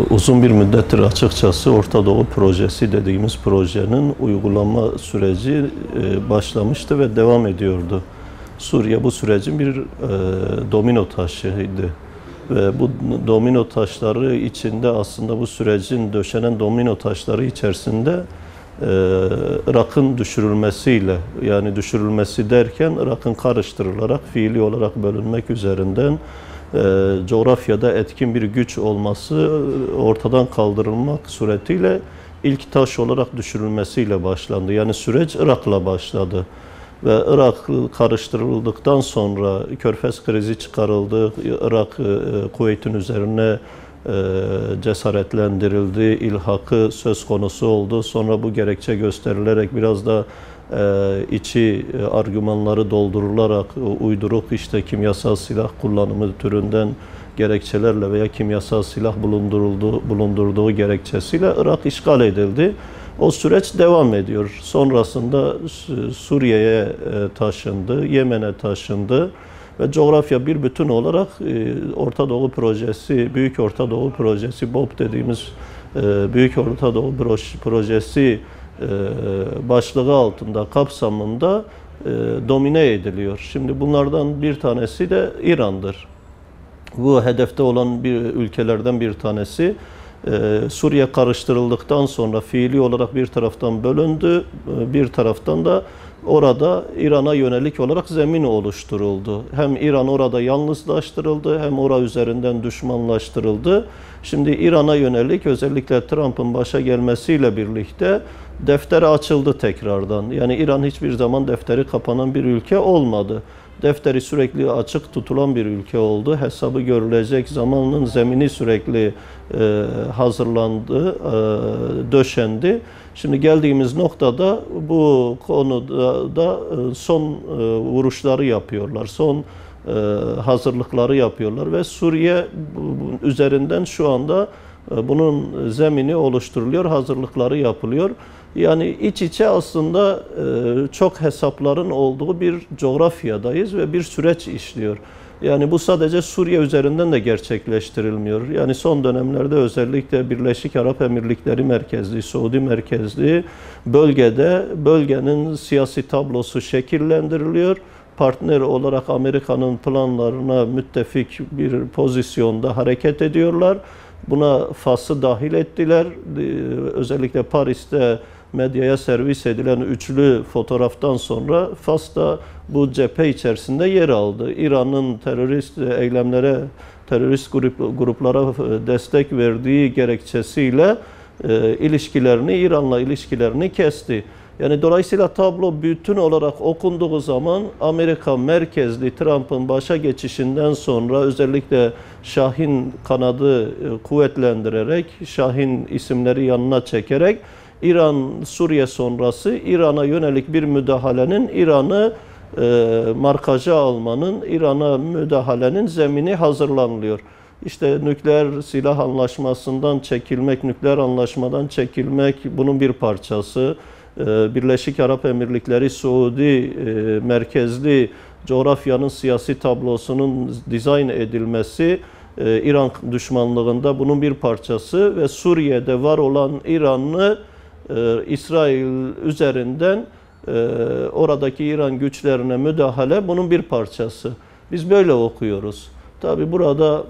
Uzun bir müddettir açıkçası Orta Doğu Projesi dediğimiz projenin uygulama süreci başlamıştı ve devam ediyordu. Suriye bu sürecin bir domino taşıydı. Ve bu domino taşları içinde aslında bu sürecin döşenen domino taşları içerisinde Irak'ın düşürülmesiyle, yani düşürülmesi derken Irak'ın karıştırılarak fiili olarak bölünmek üzerinden coğrafyada etkin bir güç olması ortadan kaldırılmak suretiyle ilk taş olarak düşürülmesiyle başlandı. Yani süreç Irak'la başladı. Ve Irak karıştırıldıktan sonra Körfez krizi çıkarıldı. Irak Kuveyt'in üzerine cesaretlendirildi. İlhakı söz konusu oldu. Sonra bu gerekçe gösterilerek biraz da içi argümanları doldurularak uyduruk işte kimyasal silah kullanımı türünden gerekçelerle veya kimyasal silah bulundurduğu gerekçesiyle Irak işgal edildi. O süreç devam ediyor. Sonrasında Suriye'ye taşındı, Yemen'e taşındı ve coğrafya bir bütün olarak Orta Doğu Projesi, Büyük Orta Doğu Projesi, BOP dediğimiz Büyük Orta Doğu Projesi başlığı altında, kapsamında domine ediliyor. Şimdi bunlardan bir tanesi de İran'dır. Bu hedefte olan ülkelerden bir tanesi. Suriye karıştırıldıktan sonra fiili olarak bir taraftan bölündü, bir taraftan da orada İran'a yönelik olarak zemin oluşturuldu. Hem İran orada yalnızlaştırıldı, hem orada üzerinden düşmanlaştırıldı. Şimdi İran'a yönelik özellikle Trump'ın başa gelmesiyle birlikte defteri açıldı tekrardan. Yani İran hiçbir zaman defteri kapanan bir ülke olmadı. Defteri sürekli açık tutulan bir ülke oldu. Hesabı görülecek zamanın zemini sürekli hazırlandı, döşendi. Şimdi geldiğimiz noktada bu konuda da son vuruşları yapıyorlar, son hazırlıkları yapıyorlar ve Suriye üzerinden şu anda bunun zemini oluşturuluyor, hazırlıkları yapılıyor. Yani iç içe aslında çok hesapların olduğu bir coğrafyadayız ve bir süreç işliyor. Yani bu sadece Suriye üzerinden de gerçekleştirilmiyor. Yani son dönemlerde özellikle Birleşik Arap Emirlikleri merkezli, Suudi merkezli bölgenin siyasi tablosu şekillendiriliyor. Partner olarak Amerika'nın planlarına müttefik bir pozisyonda hareket ediyorlar. Buna Fas'ı dahil ettiler. Özellikle Paris'te medyaya servis edilen üçlü fotoğraftan sonra Fas da bu cephe içerisinde yer aldı. İran'ın terörist eylemlere, terörist gruplara destek verdiği gerekçesiyle İran'la ilişkilerini kesti. Yani dolayısıyla tablo bütün olarak okunduğu zaman Amerika merkezli Trump'ın başa geçişinden sonra özellikle Şahin kanadı kuvvetlendirerek, Şahin isimleri yanına çekerek İran-Suriye sonrası İran'a yönelik bir müdahalenin, İran'ı markaja almanın, İran'a müdahalenin zemini hazırlanılıyor. İşte nükleer silah anlaşmasından çekilmek, nükleer anlaşmadan çekilmek bunun bir parçası. Birleşik Arap Emirlikleri, Suudi merkezli coğrafyanın siyasi tablosunun dizayn edilmesi, İran düşmanlığında bunun bir parçası ve Suriye'de var olan İran'ı İsrail üzerinden oradaki İran güçlerine müdahale bunun bir parçası. Biz böyle okuyoruz. Tabi burada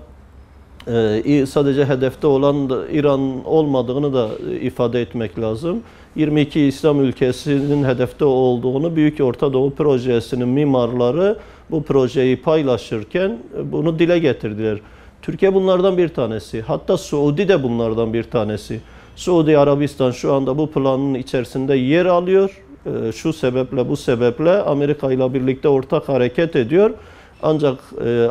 sadece hedefte olan İran olmadığını da ifade etmek lazım. 22 İslam ülkesinin hedefte olduğunu Büyük Orta Doğu Projesi'nin mimarları bu projeyi paylaşırken bunu dile getirdiler. Türkiye bunlardan bir tanesi. Hatta Suudi de bunlardan bir tanesi. Suudi Arabistan şu anda bu planın içerisinde yer alıyor. Şu sebeple bu sebeple Amerika ile birlikte ortak hareket ediyor. Ancak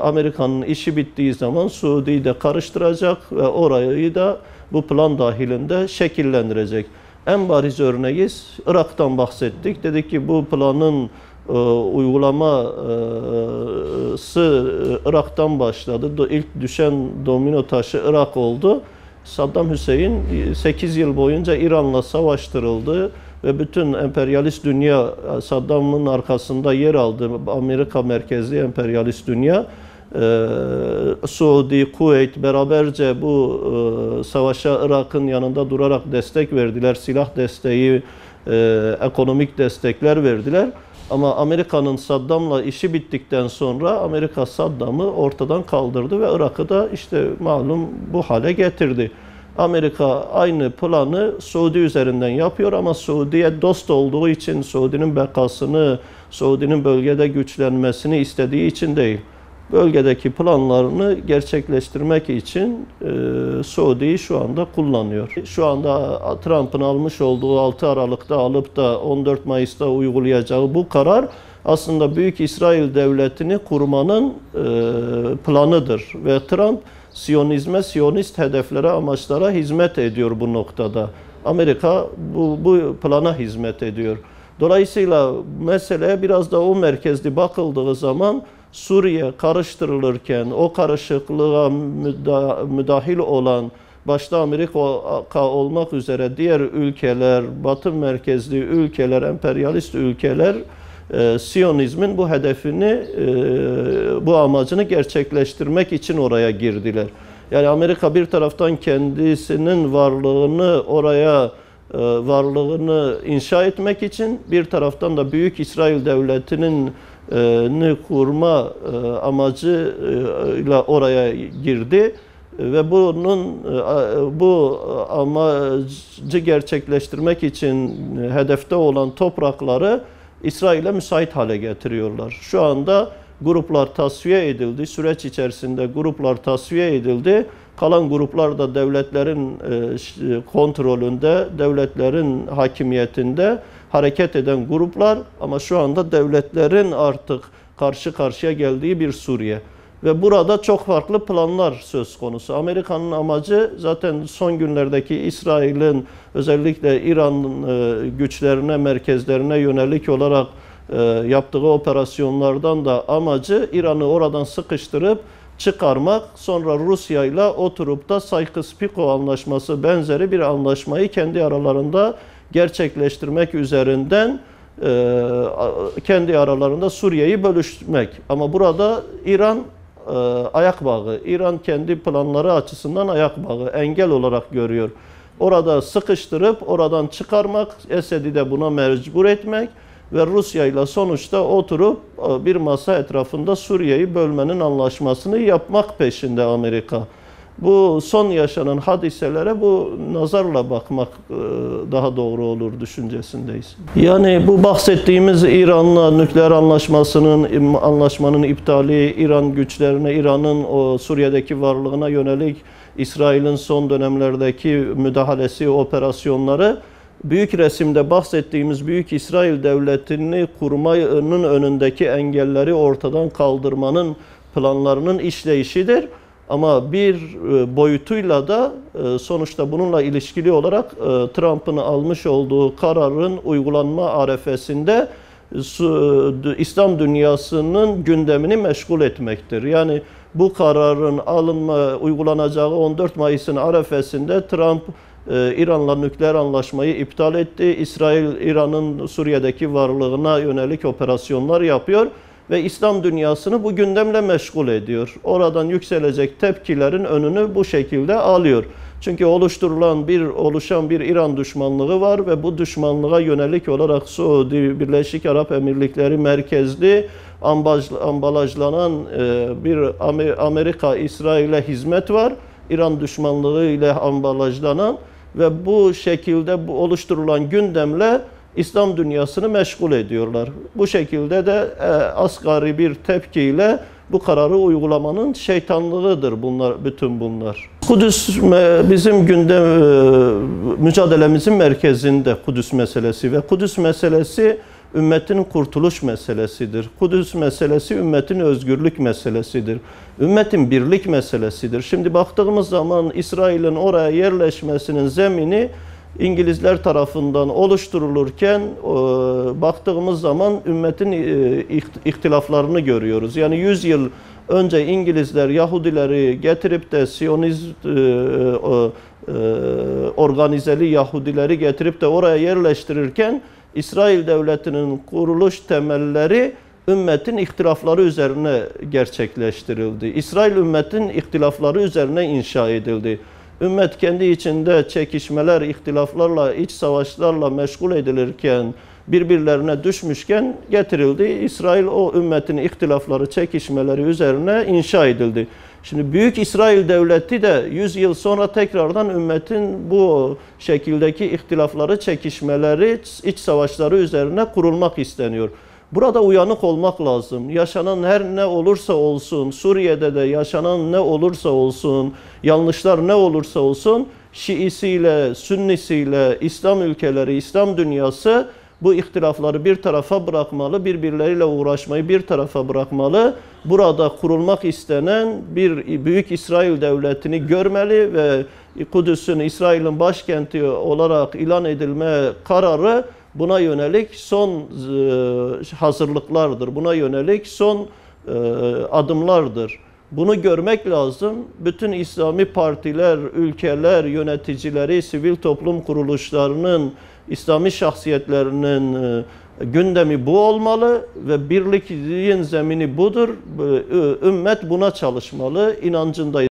Amerika'nın işi bittiği zaman Suudi'yi de karıştıracak ve orayı da bu plan dahilinde şekillendirecek. En bariz örneğiz, Irak'tan bahsettik. Dedik ki bu planın uygulaması Irak'tan başladı. İlk düşen domino taşı Irak oldu. Saddam Hüseyin 8 yıl boyunca İran'la savaştırıldı ve bütün emperyalist dünya Saddam'ın arkasında yer aldı. Amerika merkezli emperyalist dünya Suudi, Kuveyt beraberce bu savaşa Irak'ın yanında durarak destek verdiler. Silah desteği, ekonomik destekler verdiler. Ama Amerika'nın Saddam'la işi bittikten sonra Amerika Saddam'ı ortadan kaldırdı ve Irak'ı da işte malum bu hale getirdi. Amerika aynı planı Suudi üzerinden yapıyor ama Suudi'ye dost olduğu için, Suudi'nin bekasını, Suudi'nin bölgede güçlenmesini istediği için değil. Bölgedeki planlarını gerçekleştirmek için Suudi'yi şu anda kullanıyor. Şu anda Trump'ın almış olduğu 6 Aralık'ta alıp da 14 Mayıs'ta uygulayacağı bu karar aslında Büyük İsrail Devleti'ni kurmanın planıdır. Ve Trump Siyonizme, Siyonist hedeflere, amaçlara hizmet ediyor bu noktada. Amerika bu plana hizmet ediyor. Dolayısıyla meseleye biraz da o merkezli bakıldığı zaman Suriye karıştırılırken o karışıklığa müdahil olan başta Amerika olmak üzere diğer ülkeler, Batı merkezli ülkeler, emperyalist ülkeler Siyonizmin bu hedefini, bu amacını gerçekleştirmek için oraya girdiler. Yani Amerika bir taraftan kendisinin varlığını inşa etmek için, bir taraftan da Büyük İsrail Devleti'nin kurma amacıyla oraya girdi ve bu amacı gerçekleştirmek için hedefte olan toprakları İsrail'e müsait hale getiriyorlar. Şu anda gruplar tasfiye edildi. Süreç içerisinde gruplar tasfiye edildi. Kalan gruplar da devletlerin kontrolünde, devletlerin hakimiyetinde hareket eden gruplar, ama şu anda devletlerin artık karşı karşıya geldiği bir Suriye. Ve burada çok farklı planlar söz konusu. Amerika'nın amacı zaten son günlerdeki İsrail'in özellikle İran güçlerine, merkezlerine yönelik olarak yaptığı operasyonlardan da amacı İran'ı oradan sıkıştırıp çıkarmak, sonra Rusya ile oturup da Sykes-Picot anlaşması benzeri bir anlaşmayı kendi aralarında gerçekleştirmek üzerinden kendi aralarında Suriye'yi bölüşmek. Ama burada İran ayak bağı, İran kendi planları açısından ayak bağı, engel olarak görüyor. Orada sıkıştırıp oradan çıkarmak, Esed'i de buna mecbur etmek ve Rusya ile sonuçta oturup bir masa etrafında Suriye'yi bölmenin anlaşmasını yapmak peşinde Amerika. Bu son yaşanan hadiselere bu nazarla bakmak daha doğru olur düşüncesindeyiz. Yani bu bahsettiğimiz İran'la nükleer anlaşmanın iptali, İran güçlerine, İran'ın o Suriye'deki varlığına yönelik İsrail'in son dönemlerdeki müdahalesi, operasyonları, büyük resimde bahsettiğimiz Büyük İsrail Devleti'ni kurmanın önündeki engelleri ortadan kaldırmanın planlarının işleyişidir. Ama bir boyutuyla da sonuçta bununla ilişkili olarak Trump'ın almış olduğu kararın uygulanma arefesinde İslam dünyasının gündemini meşgul etmektir. Yani bu kararın uygulanacağı 14 Mayıs'ın arefesinde Trump İran'la nükleer anlaşmayı iptal etti. İsrail, İran'ın Suriye'deki varlığına yönelik operasyonlar yapıyor ve İslam dünyasını bu gündemle meşgul ediyor. Oradan yükselecek tepkilerin önünü bu şekilde alıyor. Çünkü oluşan bir İran düşmanlığı var ve bu düşmanlığa yönelik olarak Suudi, Birleşik Arap Emirlikleri merkezli ambalajlanan bir Amerika, İsrail'e hizmet var. İran düşmanlığı ile ambalajlanan ve bu şekilde bu oluşturulan gündemle İslam dünyasını meşgul ediyorlar. Bu şekilde de asgari bir tepkiyle bu kararı uygulamanın şeytanlığıdır bütün bunlar. Kudüs bizim mücadelemizin merkezinde Kudüs meselesi ve Kudüs meselesi ümmetin kurtuluş meselesidir. Kudüs meselesi ümmetin özgürlük meselesidir. Ümmetin birlik meselesidir. Şimdi baktığımız zaman İsrail'in oraya yerleşmesinin zemini İngilizler tarafından oluşturulurken baktığımız zaman ümmetin ihtilaflarını görüyoruz. Yani 100 yıl önce İngilizler Yahudileri getirip de Siyonist organizeli Yahudileri getirip de oraya yerleştirirken İsrail Devleti'nin kuruluş temelleri ümmetin ihtilafları üzerine gerçekleştirildi. İsrail ümmetin ihtilafları üzerine inşa edildi. Ümmet kendi içinde çekişmeler, ihtilaflarla, iç savaşlarla meşgul edilirken, birbirlerine düşmüşken getirildi. İsrail o ümmetin ihtilafları, çekişmeleri üzerine inşa edildi. Şimdi Büyük İsrail Devleti de 100 yıl sonra tekrardan ümmetin bu şekildeki ihtilafları, çekişmeleri, iç savaşları üzerine kurulmak isteniyor. Burada uyanık olmak lazım. Yaşanan her ne olursa olsun, Suriye'de de yaşanan ne olursa olsun, yanlışlar ne olursa olsun, Şiisiyle, Sünnisiyle, İslam ülkeleri, İslam dünyası bu ihtilafları bir tarafa bırakmalı, birbirleriyle uğraşmayı bir tarafa bırakmalı. Burada kurulmak istenen bir Büyük İsrail Devleti'ni görmeli ve Kudüs'ün İsrail'in başkenti olarak ilan edilme kararı buna yönelik son hazırlıklardır. Buna yönelik son adımlardır. Bunu görmek lazım. Bütün İslami partiler, ülkeler, yöneticileri, sivil toplum kuruluşlarının, İslami şahsiyetlerinin gündemi bu olmalı ve birliğin zemini budur. Ümmet buna çalışmalı. İnancındayız.